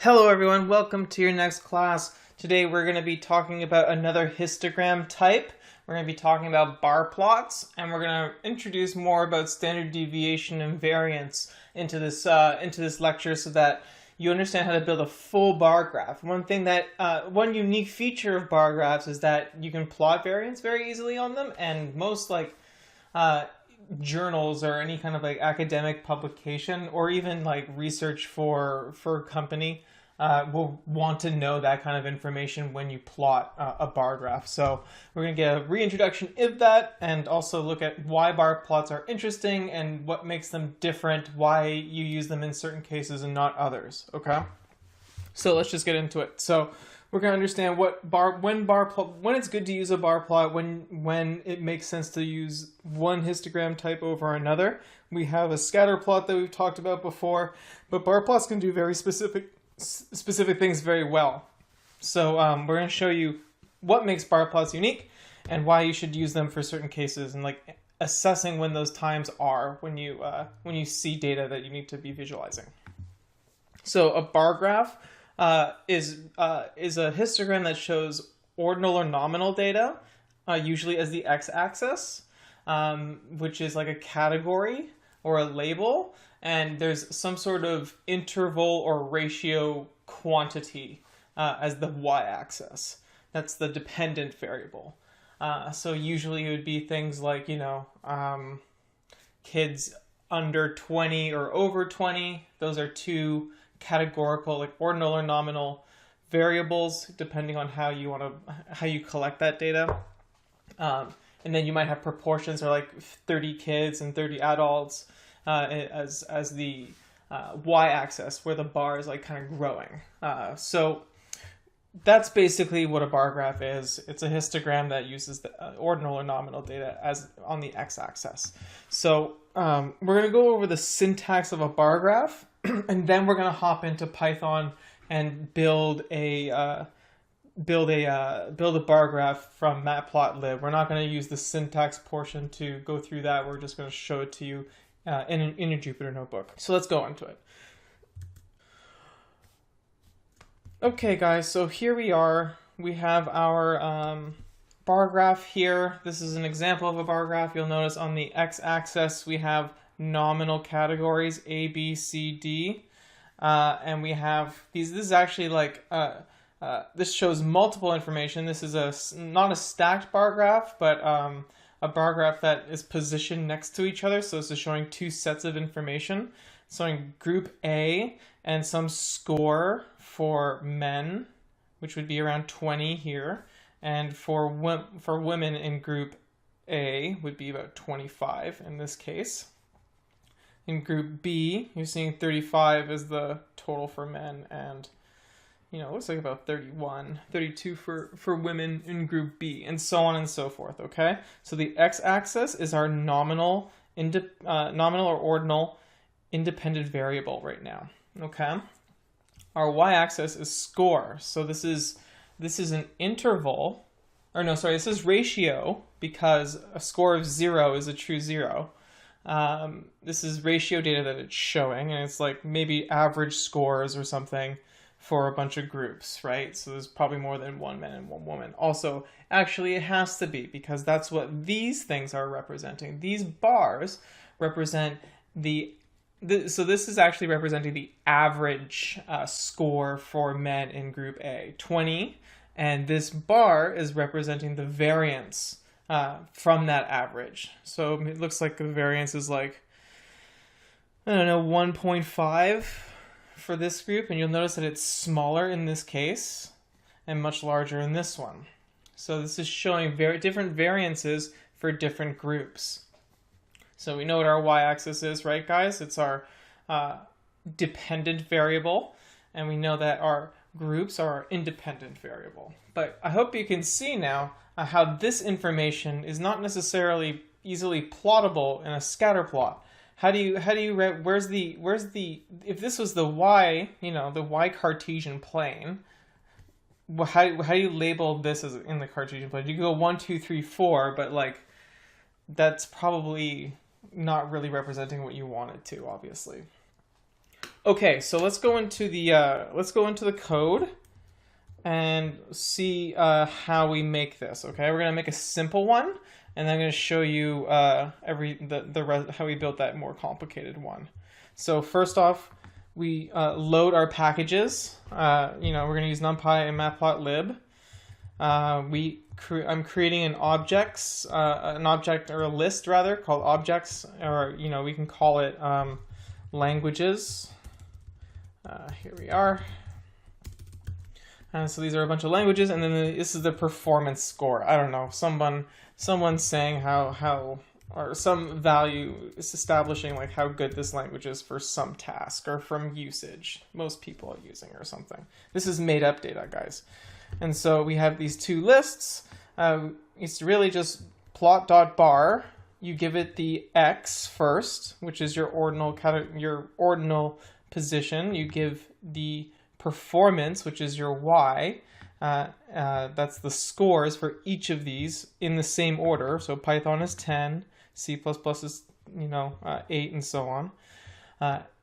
Hello everyone, welcome to your next class. Today we're going to be talking about another histogram type. We're going to be talking about bar plots, and we're going to introduce more about standard deviation and variance into this lecture so that you understand how to build a full bar graph. One unique feature of bar graphs is that you can plot variance very easily on them, and most journals or any kind of academic publication or even research for a company will want to know that kind of information when you plot a bar graph. So we're going to get a reintroduction of that and also look at why bar plots are interesting and what makes them different, why you use them in certain cases and not others. Okay, so let's just get into it. So we're going to understand when it's good to use a bar plot, when it makes sense to use one histogram type over another. We have a scatter plot that we've talked about before, but bar plots can do very specific things very well. So we're going to show you what makes bar plots unique and why you should use them for certain cases, and assessing when those times are when you see data that you need to be visualizing. So a bar graph is a histogram that shows ordinal or nominal data, usually as the x-axis, which is like a category or a label, and there's some sort of interval or ratio quantity as the y-axis. That's the dependent variable. So usually it would be things like, kids under 20 or over 20. Those are two categorical, ordinal or nominal variables, depending on how you collect that data. And then you might have proportions, or 30 kids and 30 adults as the y-axis, where the bar is kind of growing. So that's basically what a bar graph is. It's a histogram that uses the ordinal or nominal data as on the x-axis. So we're going to go over the syntax of a bar graph, and then we're going to hop into Python and build a bar graph from matplotlib. We're not going to use the syntax portion to go through that. We're just going to show it to you in a Jupyter notebook. So let's go into it. Okay, guys, so here we are. We have our bar graph here. This is an example of a bar graph. You'll notice on the x-axis we have nominal categories A, B, C, D, and we have these. This is actually this shows multiple information. This is not a stacked bar graph, but a bar graph that is positioned next to each other. So this is showing two sets of information, showing group A and some score for men, which would be around 20 here, and for women in group A would be about 25 in this case. In group B, you're seeing 35 as the total for men, and it looks like about 32 for women in group B, and so on and so forth, okay? So the x-axis is our nominal or ordinal independent variable right now, okay? Our y-axis is score. So this is an interval, this is ratio, because a score of 0 is a true 0. This is ratio data that it's showing, and it's maybe average scores or something for a bunch of groups, right? So there's probably more than one man and one woman. Also, actually it has to be, because that's what these things are representing. These bars represent so this is actually representing the average score for men in group A, 20, and this bar is representing the variance from that average. So it looks like the variance is 1.5 for this group, and you'll notice that it's smaller in this case and much larger in this one. So this is showing very different variances for different groups. So we know what our y-axis is, right, guys? It's our dependent variable, and we know that our groups are our independent variable. But I hope you can see now how this information is not necessarily easily plottable in a scatter plot. How do you where's the if this was the y, the y Cartesian plane, how do you label this as in the Cartesian plane? You can go 1, 2, 3, 4, but that's probably not really representing what you want it to, obviously. Okay, so let's go into the code and see how we make this. Okay, we're gonna make a simple one, and then I'm gonna show you how we built that more complicated one. So first off, we load our packages. We're gonna use NumPy and Matplotlib. I'm creating an object or a list rather called objects, or we can call it languages. Here we are. So these are a bunch of languages, and then this is the performance score. I don't know, someone's saying how or some value is establishing like how good this language is for some task or from usage most people are using or something. This is made up data, guys. And so we have these two lists. It's really just plot.bar. You give it the x first, which is your ordinal position. You give the performance, which is your y. That's the scores for each of these in the same order. So Python is 10, C++ is 8, and so on.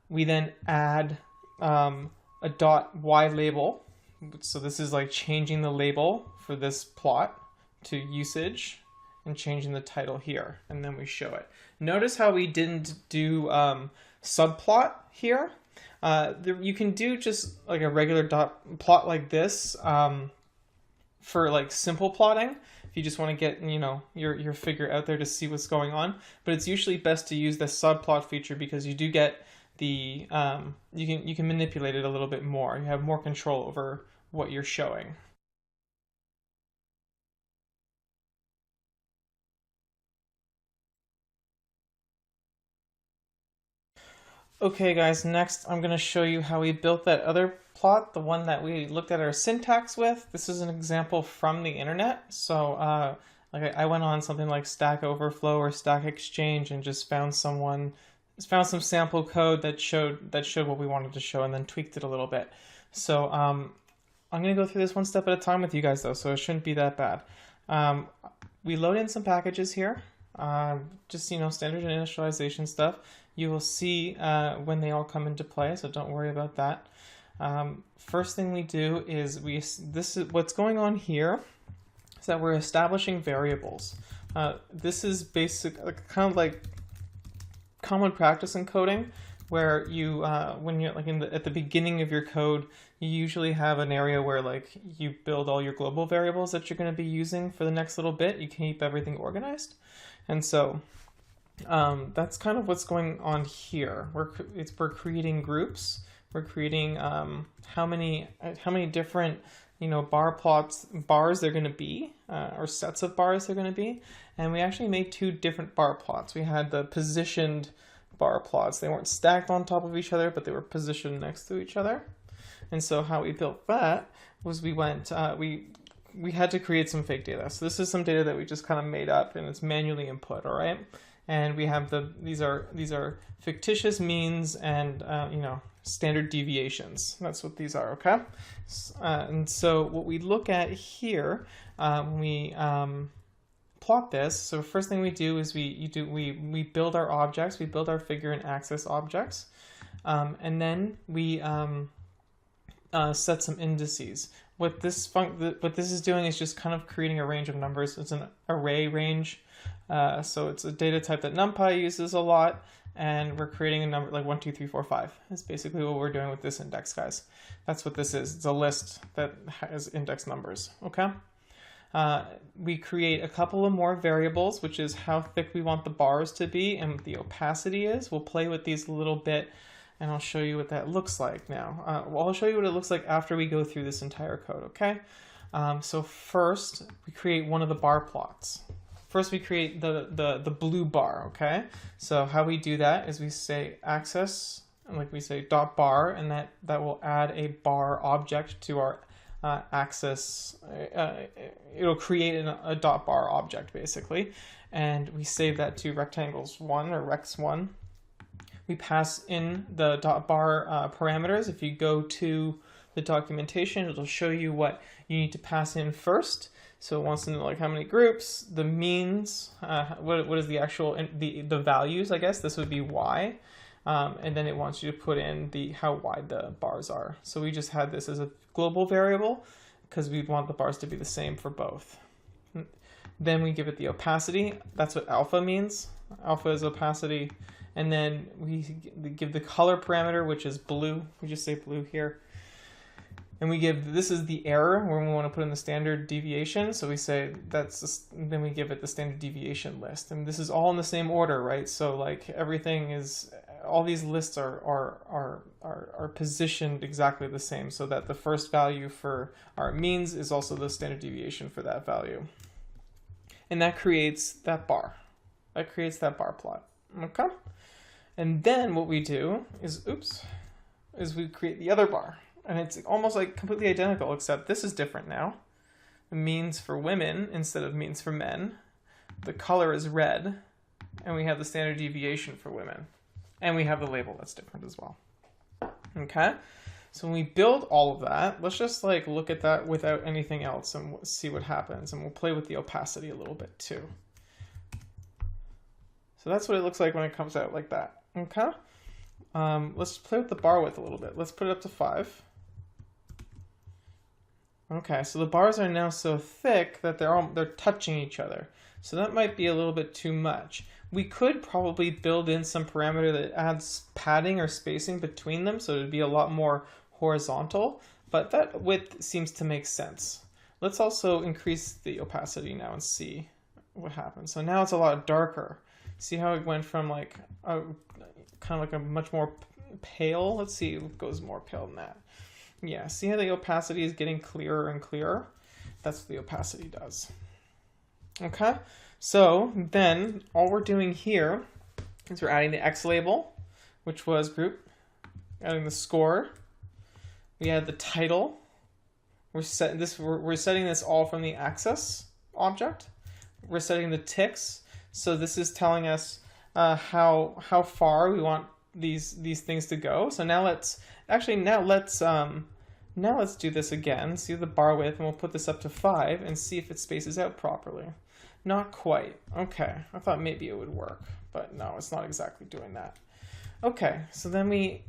We then add a .y label. So this is like changing the label for this plot to usage and changing the title here, and then we show it. Notice how we didn't do subplot here. You can do just like a regular plot like this for like simple plotting if you just want to get your figure out there to see what's going on. But it's usually best to use the subplot feature because you do get the you can manipulate it a little bit more. You have more control over what you're showing. Okay guys, next I'm going to show you how we built that other plot, the one that we looked at our syntax with. This is an example from the internet. So I went on something like Stack Overflow or Stack Exchange and just found some sample code that showed what we wanted to show, and then tweaked it a little bit. So I'm going to go through this one step at a time with you guys though, so it shouldn't be that bad. We load in some packages here, just standard initialization stuff. You will see when they all come into play, so don't worry about that. First thing we do is this is what's going on here is that we're establishing variables. This is kind of like common practice in coding, where you when you're like at the beginning of your code, you usually have an area where like you build all your global variables that you're going to be using for the next little bit. You keep everything organized, and so that's kind of what's going on here. We're creating groups. We're creating how many different bars they're going to be, or sets of bars they're going to be. And we actually made two different bar plots. We had the positioned bar plots. They weren't stacked on top of each other, but they were positioned next to each other. And so how we built that was we had to create some fake data. So this is some data that we just kind of made up, and it's manually input, all right? And we have these are fictitious means and standard deviations. That's what these are, okay? And so what we look at here when we plot this, so first thing we do is we build our objects, we build our figure and axis objects, and then we set some indices. What this is doing is just kind of creating a range of numbers. It's an array range. So it's a data type that NumPy uses a lot, and we're creating a number like 1, 2, 3, 4, 5. That's basically what we're doing with this index, guys. That's what this is. It's a list that has index numbers, okay? We create a couple of more variables, which is how thick we want the bars to be and what the opacity is. We'll play with these a little bit, and I'll show you what that looks like now. I'll show you what it looks like after we go through this entire code, okay? So first, we create one of the bar plots. First, we create the blue bar, okay? So how we do that is we say access, and like we say dot bar, and that will add a bar object to our access. It'll create a dot bar object, basically. And we save that to rectangles1 or rex1. We pass in the dot bar parameters. If you go to the documentation, it'll show you what you need to pass in first. So it wants to know like how many groups, the means, what is the actual the values, I guess. This would be y. and then it wants you to put in how wide the bars are. So we just had this as a global variable because we want the bars to be the same for both. Then we give it the opacity. That's what alpha means. Alpha is opacity. And then we give the color parameter, which is blue. We just say blue here. And we give, this is the error when we want to put in the standard deviation. So we say then we give it the standard deviation list. And this is all in the same order, right? So like everything is, all these lists are positioned exactly the same, so that the first value for our means is also the standard deviation for that value. And that creates that bar. That creates that bar plot. Okay? And then what we do is we create the other bar. And it's almost like completely identical, except this is different now. The means for women instead of means for men. The color is red, and we have the standard deviation for women. And we have the label that's different as well. Okay? So when we build all of that, let's just like look at that without anything else and see what happens. And we'll play with the opacity a little bit too. So that's what it looks like when it comes out like that. Okay? Let's play with the bar width a little bit. Let's put it up to 5. Okay, so the bars are now so thick that they're touching each other. So that might be a little bit too much. We could probably build in some parameter that adds padding or spacing between them, so it would be a lot more horizontal, but that width seems to make sense. Let's also increase the opacity now and see what happens. So now it's a lot darker. See how it went from like a kind of like a much more pale? Let's see, it goes more pale than that. Yeah, see how the opacity is getting clearer and clearer? That's what the opacity does. Okay, so then all we're doing here is we're adding the X label, which was group, adding the score, we add the title, we're setting this all from the access object, we're setting the ticks, so this is telling us how far we want these things to go. So now let's do this again, see the bar width, and we'll put this up to 5 and see if it spaces out properly. Not quite. Okay, I thought maybe it would work, but no, it's not exactly doing that. Okay, so then we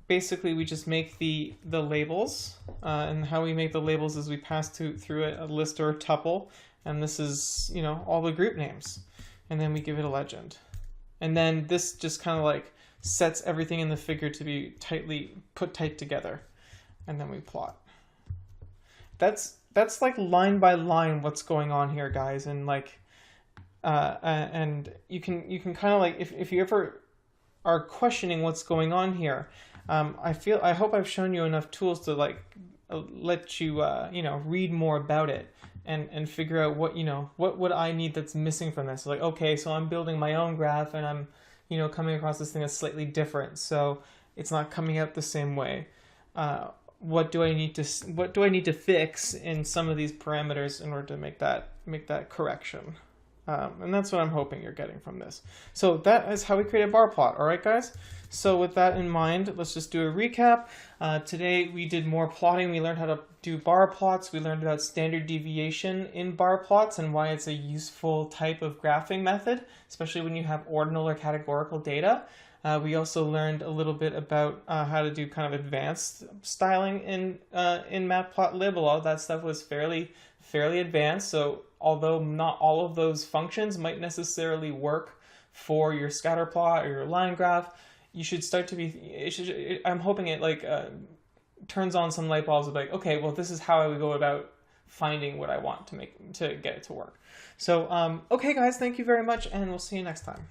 just make the labels, and how we make the labels is we pass through a list or a tuple, and this is, you know, all the group names, and then we give it a legend. And then this just kind of like sets everything in the figure to be put tight together, and then we plot. That's like line by line what's going on here, guys, and like and you can kind of like, if you ever are questioning what's going on here, I hope I've shown you enough tools to like let you you know, read more about it and figure out what, you know, what I need that's missing from this. Like, okay, so I'm building my own graph and I'm, you know, coming across this thing that's slightly different, so it's not coming out the same way. What do I need to fix in some of these parameters in order to make that correction? And that's what I'm hoping you're getting from this. So that is how we create a bar plot. All right, guys? So with that in mind, let's just do a recap. Today we did more plotting. We learned how to do bar plots. We learned about standard deviation in bar plots and why it's a useful type of graphing method, especially when you have ordinal or categorical data. We also learned a little bit about how to do kind of advanced styling in Matplotlib. A lot of that stuff was fairly advanced. So although not all of those functions might necessarily work for your scatterplot or your line graph, you should start to be. I'm hoping it like turns on some light bulbs of like, okay, well, this is how I would go about finding what I want to get it to work. So okay, guys, thank you very much, and we'll see you next time.